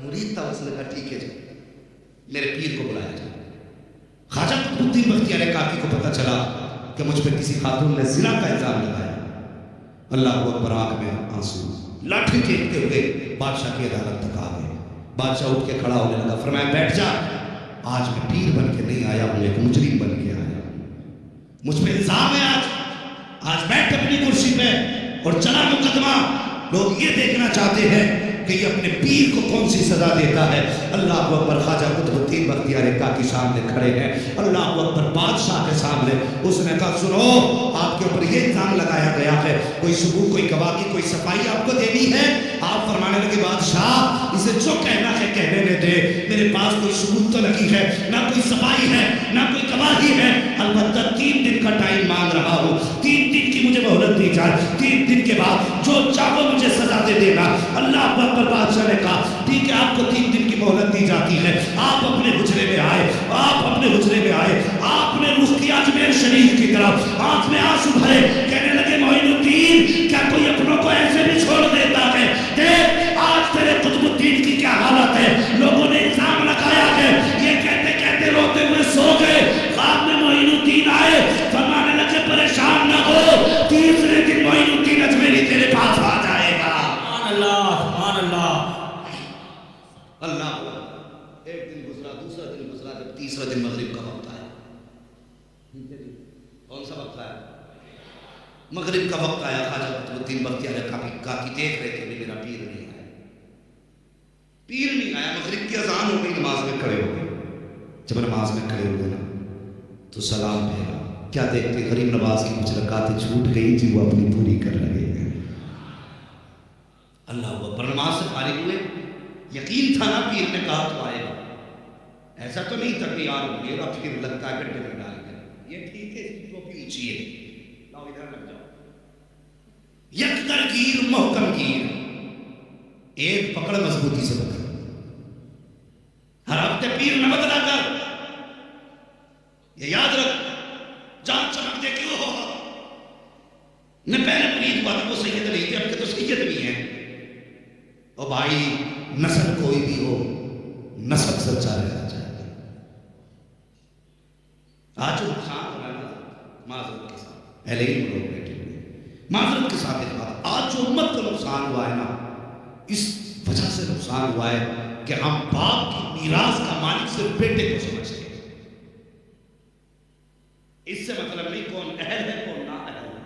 مرید تھا، اس نے کہا ٹھیک ہے جی میرے پیر کو بلایا جائے۔ خواجہ قطب الدین بختیار کاکی کو پتہ چلا کہ مجھ پہ کسی خاتون نے زنا کا الزام لگایا۔ اللہ اکبر، آنکھ میں آنسو، لاٹھی ٹھیکتے ہوئے بادشاہ کی عدالت تک آ گئے۔ بادشاہ اٹھ کے کھڑا ہونے لگا، فرمایا بیٹھ جا، آج میں پیر بن کے نہیں آیا ہوں، ایک مجرم بن کے آیا ہوں، مجھ پہ الزام ہے آج بیٹھ اپنی کرسی پہ اور چلا مقدمہ۔ لوگ یہ دیکھنا چاہتے ہیں کہ یہ اپنے پیر کو کون سی سزا دیتا ہے۔ اللہ اکبر، خواجہ قطب الدین بختیار کاکی سامنے کھڑے ہیں، اللہ اکبر، بادشاہ کے سامنے۔ اس نے کہا سنو، آپ کے اوپر یہ الزام لگایا گیا ہے، کوئی ثبوت، کوئی گواہ کی کوئی صفائی آپ کو دینی ہے؟ آپ فرمانے لگے بادشاہ اسے جو کہنا ہے کہنے میں دے، میرے پاس کوئی ثبوت تو نہیں ہے، نہ کوئی صفائی ہے، نہ کوئی گواہی ہے، البتہ 3 دن کا ٹائم مانگ رہا ہوں، 3 دن کی مجھے مہلت دی جائے، 3 دن کے بعد جو چاہو مجھے سزا دے دینا۔ اللہ اکبر، بادشاہ نے کہا ٹھیک ہے آپ کو 3 دن کی مہلت دی جاتی ہے۔ آپ اپنے حجرے میں آئے، آپ نے رخ کیا اجمیر شریف کی طرف، آنکھ میں آنسو بھرے، کہنے لگے معین الدین کیا کوئی اپنوں کو ایسے بھی چھوڑ دیتا ہے؟ دیکھ آج تیرے قطب الدین کی کیا حالت ہے، لوگوں نے الزام لگایا ہے، یہ کہتے کہتے روتے ہوئے سو گئے۔ خواب میں معین الدین آئے، فرمانے لگے پریشان نہ ہو، 3 دن معین الدین اجمیری تیرے پاس آ جائے گا۔ سبحان اللہ، سبحان اللہ، اللہ ایک دن گزرا، دوسرا دن گزرا، جب تیسرا دن مغرب کا وقت آیا، کون سا وقت آیا؟ مغرب کا وقت آیا۔ خواجہ قطب الدین بختیار کاکی دیکھ رہے تھے میرا پیر نہیں آیا، پیر نہیں آیا۔ مغرب کی اذان ہو گئی، نماز میں کھڑے ہو گئے۔ جب نماز میں کھڑے ہوئے نا تو سلام پھیرا، کیا دیکھتے غریب نواز کی کچھ رکعتیں چھوٹ گئی تھی، وہ اپنی پوری کر رہے ہیں۔ اللہ اکبر، نماز سے فارغ ہوئے، یقین تھا نا پیر نے کہا تو آئے گا، ایسا تو نہیں تھا کہ یار یہ رب پھر لگتا ہے گڈھے میں ڈال کر، یہ ٹھیک ہے، اس کی ٹوپی اونچی ہے، لاؤ ادھر لگ جاؤ، یک در گیر محکم گیر، ایک پکڑ مضبوطی سے پکڑ، ہر ہفتے پیر نہ بدلا کر، یہ یاد رکھ، جان چمک دے کیوں ہوگا، نہ پہلے مرید ہوا تھا وہ سید نہیں تھے، اب کے تو سید بھی ہیں۔ اور بھائی نسل کوئی بھی ہو، نسل سچا رہنا چاہیے۔ آج جو نقصان ہو رہا ہے نا معذرت کے ساتھ، اہل علم لوگ بیٹھے ہوئے معذرت کے ساتھ بات، آج جو امت کا نقصان ہوا ہے نا، اس وجہ سے نقصان ہوا ہے کہ ہم باپ کی میراث کا مالک صرف بیٹے کو سمجھتے ہیں۔ اس سے مطلب نہیں کون اہل ہے کون نا اہل ہے،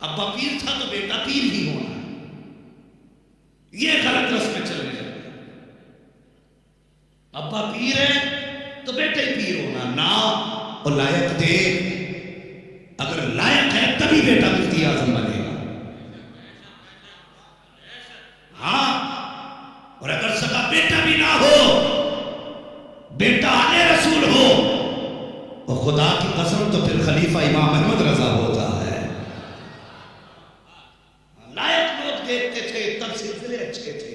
ابا پیر تھا تو بیٹا پیر ہی ہونا ہے، یہ غلط رسمیں چلنے لگے۔ ابا پیر ہے تو بیٹے پیر ہونا نا، اور لائق دے، اگر لائق ہے تبھی بیٹا مفتی اعظم بنے گا، ہاں، اور اگر سگا بیٹا بھی نہ ہو، بیٹا آنے رسول ہو اور خدا کی قسم تو پھر خلیفہ امام احمد رضا ہوتا ہے۔ لائق لوگ دیکھتے تھے تب سلسلے اچھے تھے،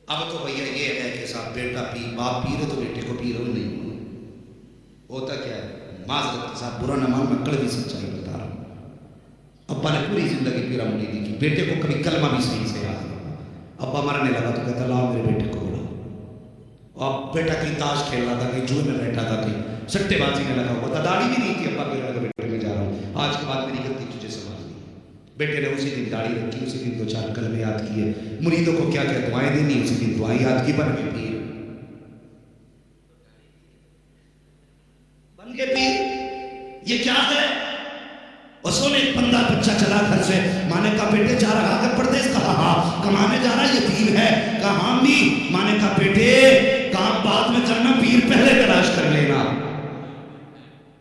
اب تو بھیا یہ ہے کہ صاحب بیٹا پیر، باپ پیر ہے تو بیٹے کو پیر ہو نہیں ہوتا کیا ہے، معذرت کے ساتھ برا نہ مان، میں کڑوی سچائی بتا رہا ہوں۔ ابا نے پوری زندگی پیرا مریدی کی، بیٹے کو کبھی کلمہ بھی صحیح سے یاد نہیں، ابا مرنے لگا تو کہتا لاؤ میرے بیٹے کو بلاؤ، اب بیٹا کہیں تاش کھیل رہا تھا، کہیں جوئے میں بیٹھا تھا، کہیں سٹے بازی میں لگا ہوا تھا، داڑھی بھی نہیں تھی، ابا کہہ رہا تھا بیٹے میں جا رہا ہوں، آج کے بعد میری غلطی تجھے سمجھ لی۔ بیٹے نے اسی دن داڑھی رکھی، اسی دن 2-4 کلمے یاد کیے، مریدوں کو کیا کیا دعائیں دینی، اسی دن دعائیں یاد کی، بن گئے پیر، بن گئے پیر۔ یہ کیا ہے؟ اصول ایک بندہ بچہ چلا گھر سے، ماں نے کہا بیٹے جا رہا ہے پردیس، کہا ہاں، کمانے جا رہا یتیم ہے، کہا ہاں امی، ماں نے کہا بیٹے کام بعد میں کرنا، پیر پہلے تلاش کر لینا۔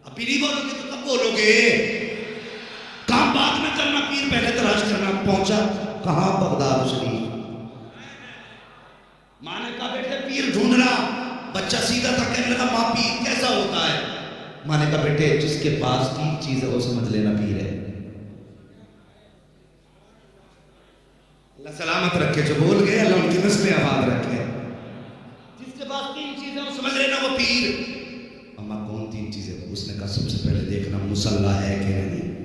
اب پیری بولو گے تو کب بولو گے؟ کام بعد میں کرنا، پیر پہلے تلاش کرنا۔ پہنچا کہاں؟ بغداد شریف۔ ماں نے کہا بیٹے پیر ڈھونڈ رہا، بچہ سیدھا تھا، کہنے لگا ماں پیر کیسا ہوتا ہے؟ ماں نے کہا بیٹے جس کے پاس 3 چیز ہے وہ سمجھ لینا پیر ہے۔ اللہ سلامت رکھے جو بول گئے، اللہ ان کی نسلیں آباد رکھے۔ جس کے پاس 3 چیزیں وہ سمجھ لینا وہ پیر۔ اما کون 3 چیزیں؟ اس نے کہا سب سے پہلے دیکھنا مصلی ہے کہ نہیں،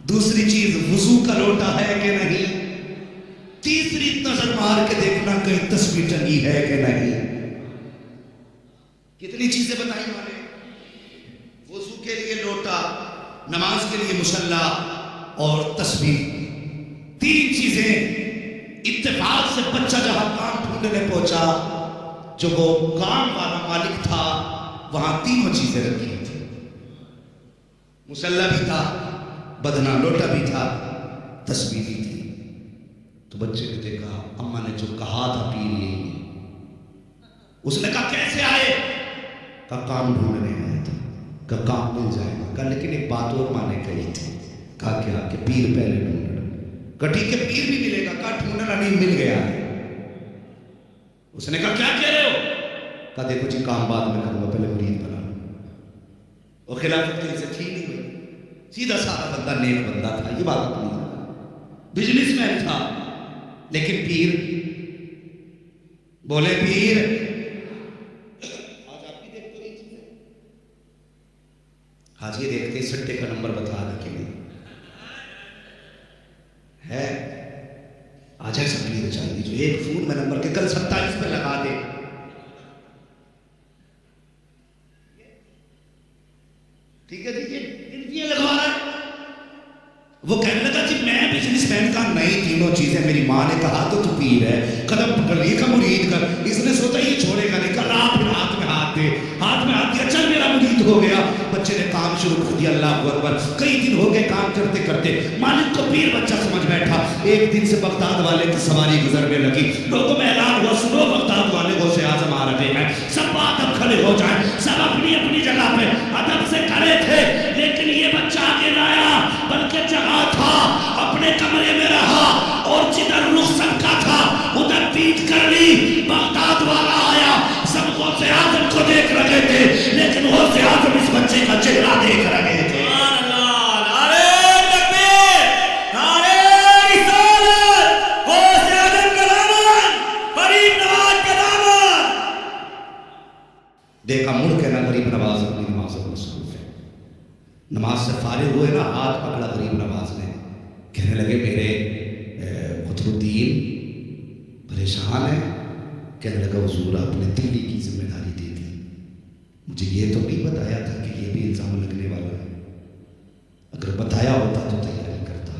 دوسری چیز وضو کا لوٹا ہے کہ نہیں، تیسری نظر مار کے دیکھنا کہیں تصویر ٹنگی ہے کہ نہیں. کتنی چیزیں بتائی انہوں نے. وضو کے لیے لوٹا، نماز کے لیے مصلی اور تصویر. تین چیزیں. اتفاق سے بچہ جہاں کام ڈھونڈنے پہنچا، جو وہ کام والا مالک تھا، وہاں تینوں چیزیں رکھی تھی. مصلی بھی تھا، بدنا لوٹا بھی تھا، تصویر بھی تھی. تو بچے نے دیکھا اماں نے جو کہا تھا پیر یہی ہے. اس نے کہا کیسے آئے؟ کہا کام ڈھونڈنے آیا تھا. کہا کام مل جائے گا. کہا لیکن ایک بات اور ماں نے کہی تھی. کہا کیا؟ کہ پیر پہلے ڈھونڈنا. کہا ٹھیک ہے پیر بھی ملے گا. کہا ڈھونڈنا نہیں، مل گیا. اس نے کہا کیا کہہ رہے ہو؟ کہا دیکھو جی کام بعد میں کروں گا، پہلے مرید بنا لوں. اور خلافت دل سے تھی نہیں ہوئی. سیدھا سادہ بندہ، نیک بندہ تھا. یہ بات اپنی بزنس مین تھا. لیکن پیر بولے پیر آج آپ بھی دیکھتے رہی چیزیں. آج یہ دیکھتے سٹے کا نمبر بتا رکھے لیے ہے. آج ایسا پیر چاہیے جو ایک فون میں نمبر کے کل 27 پہ لگا دے. ٹھیک ہے دیکھیے گنتیاں لگوا رہا ہے. وہ کہنے لگا جی میں بزنس مین کا نہیں، تینوں چیزیں. میری ماں نے کہا تو پیر ہے، قدم پکڑ لیے کا مرید کر. اس نے سوچا یہ چھوڑے گا نہیں. کہا آپ ہاتھ میں ہاتھ دے. ہاتھ میں ہاتھ دیا، چل میرا مرید ہو گیا. بچے نے کام شروع کر دیا. اللہ اکبر. کئی دن ہو گئے کام کرتے کرتے. مالک کو پیر بچہ سمجھ بیٹھا. ایک دن سے بغداد والے کی سواری گزرنے لگی. لوگوں میں اعلان ہوا سنو بغداد والے غوث اعظم آ رہے ہیں. سب بات اب کھڑے ہو جائیں. سب اپنی اپنی جگہ پہ ادب سے کھڑے تھے. لیکن یہ بچہ آگے نہ آیا بلکہ جگہ تھا اپنے کمرے میں رہا، اور جدھر رخ سب کا تھا ادھر پیٹ کر لی. بغداد والا آیا. سب غوث اعظم کو دیکھ رہے تھے، لیکن غوث اعظم اس بچے کا چہرہ دیکھ رہے تھے. دیکھا مڑ کے نہ غریب نواز اپنی نماز میں مصروف ہے. نماز سے فارغ ہوئے نا، ہاتھ پکڑا غریب نواز نے. کہنے لگے میرے قطب الدین پریشان ہے. کہنے لگا حضور آپ نے دلی کی ذمہ داری دے دی، مجھے یہ تو نہیں بتایا تھا کہ یہ بھی الزام لگنے والا ہے. اگر بتایا ہوتا تو تیاری کرتا.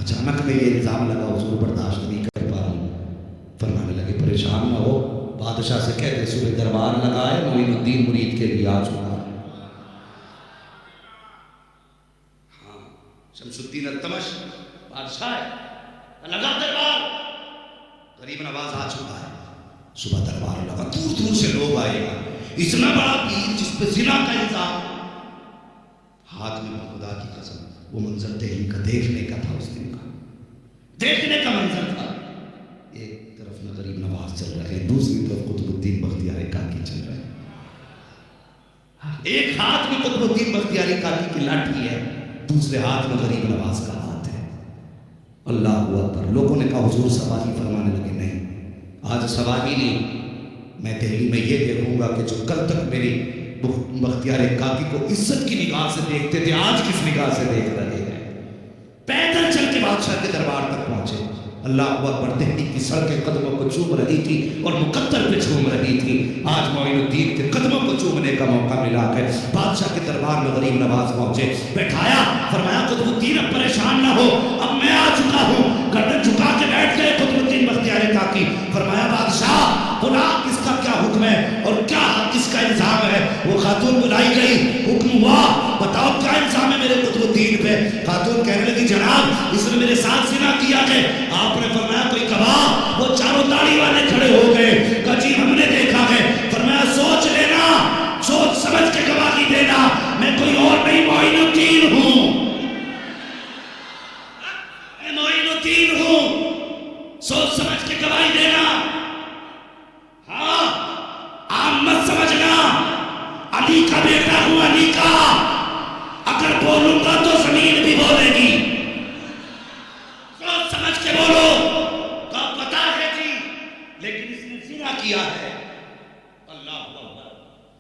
اچانک میں یہ الزام لگا حضور برداشت نہیں کر پا رہا ہوں. فرمانے لگے پریشان نہ ہو، بادشاہ سے کہہ دے صبح دربار لگائے، معین الدین مرید کے لیے آ چکا. ہاں شمس الدین التمش بادشاہ ہے، لگا دربار. غریب نواز آ چکا ہے. صبح دربار لگا، دور دور سے لوگ آئے گا. اتنا بڑا پیر جس پہ زنا کا الزام، ہاتھ میں خدا کی قسم وہ منظر دہلی کا دیکھنے کا تھا. اس دن کا دیکھنے کا منظر تھا. ایک طرف نہ غریب نواز چل رہے ہیں، دوسری طرف قطب الدین بختیار کاکی چل رہے ہیں. ایک ہاتھ میں قطب الدین بختیار کاکی کی لاٹھی ہے، دوسرے ہاتھ میں غریب نواز کا ہاتھ ہے. اللہ اکبر. لوگوں نے کہا حضور سواری. فرمانے لگے نہیں، آج سواری نہیں. میں دہلی میں یہ دیکھوں گا کہ جو کل تک میری بختیار کاکی کو عزت کی نگاہ سے دیکھتے تھے، آج کس نگاہ سے دیکھ رہے ہیں. پیدل چل کے بادشاہ کے دربار تک پہنچے. اللہ اکبر. دہلی کی سڑکیں قدموں کو چوم رہی تھی اور مقدر پہ چوم رہی تھی. آج معین الدین کے قدموں کو چومنے کا موقع ملا ہے. بادشاہ کے دربار میں غریب نواز پہنچے، بیٹھایا. فرمایا قطب الدین اب پریشان نہ ہو، اب میں آ چکا ہوں. گردن جھکا کے بیٹھ گئے قطب الدین بختیار کاکی. فرمایا بادشاہ بلا کس کا کیا حکم ہے اور کیا کس کا الزام ہے. وہ خاتون بلائی گئی. حکم ہوا بتاؤ کیا الزام ہے میرے قطب الدین پہ. خاتون کہنے لگی جناب اس نے میرے ساتھ زنا کیا ہے. آپ نے فرمایا کوئی گواہ؟ وہ چاروں داڑھی والے کھڑے ہو گئے. کہا جی ہم نے دیکھا ہے. فرمایا سوچ لینا، سوچ سمجھ کے گواہی دینا. میں کوئی اور نہیں، معین الدین ہوں. میں معین الدین ہوں. سوچ سمجھ کے گواہی دینا. ہاں آپ مت سمجھنا علی کا بیٹا ہوں. علی کا اگر بولوں گا تو زمین بھی بولے گی. سوچ سمجھ کے بولو. تو پتا ہے جی لیکن اس نے زنا کیا ہے. اللہ اکبر.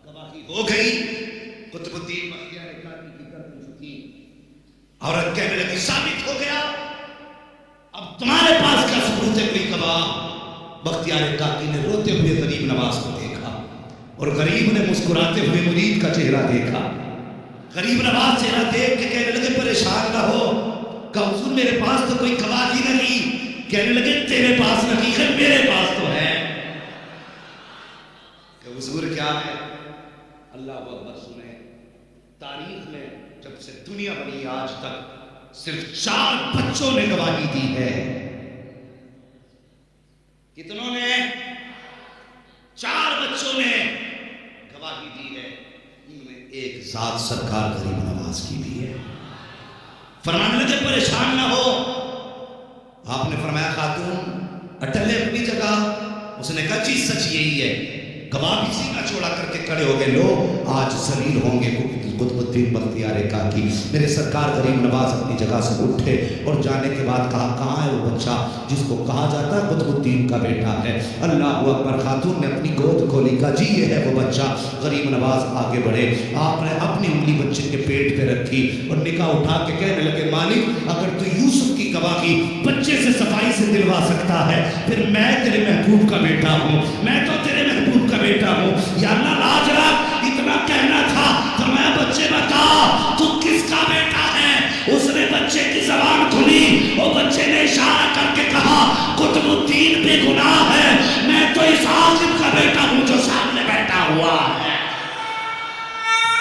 گواہی ہو گئی. قطب الدین بختیار کاکی کی گردن جھکی. عورت کہنے لگی ثابت ہو گیا. اب تمہارے پاس کیا ثبوت مرتبہ بختیار کاکی نے روتے ہوئے غریب نواز کو دیکھا اور غریب نے مسکراتے ہوئے مرید کا چہرہ دیکھا. غریب نواز چہرہ دیکھ کے کہنے لگے پریشان نہ ہو کہ حضور میرے پاس تو کوئی گواہ ہی نہیں. کہنے لگے تیرے پاس نہیں ہے میرے پاس تو ہے. کہ حضور کیا ہے؟ اللہ اکبر سنیں. تاریخ میں جب سے دنیا بنی آج تک صرف 4 بچوں نے گواہی دی ہے. کتنوں نے؟ 4 بچوں نے گواہی دی ہے. ان میں ایک ذات سرکار غریب نواز کی بھی ہے. فرمانے لگے پریشان نہ ہو. آپ نے فرمایا خاتون اٹل ہے اپنی جگہ. اس نے کہا جی سچ یہی ہے. گواہ بھی سینہ چوڑا کر کے کھڑے ہو گئے. لو آج ذلیل ہوں گے قطب الدین بختیار کاکی. میرے سرکار غریب نواز اپنی جگہ سے اٹھے اور جانے کے بعد کہا کہاں ہے وہ بچہ جس کو کہا جاتا ہے قطب الدین کا بیٹا ہے. اللہ اکبر. خاتون نے اپنی گود کھولی. کہا جی یہ ہے وہ بچہ. غریب نواز آگے بڑھے. آپ نے اپنی انگلی بچے کے پیٹ پہ رکھی اور نکاح اٹھا کے کہنے لگے مالک اگر تو یوسف کی گواہی بچے سے صفائی سے دلوا سکتا ہے پھر میں تیرے محبوب کا بیٹا ہوں. میں تو تیرے محبوب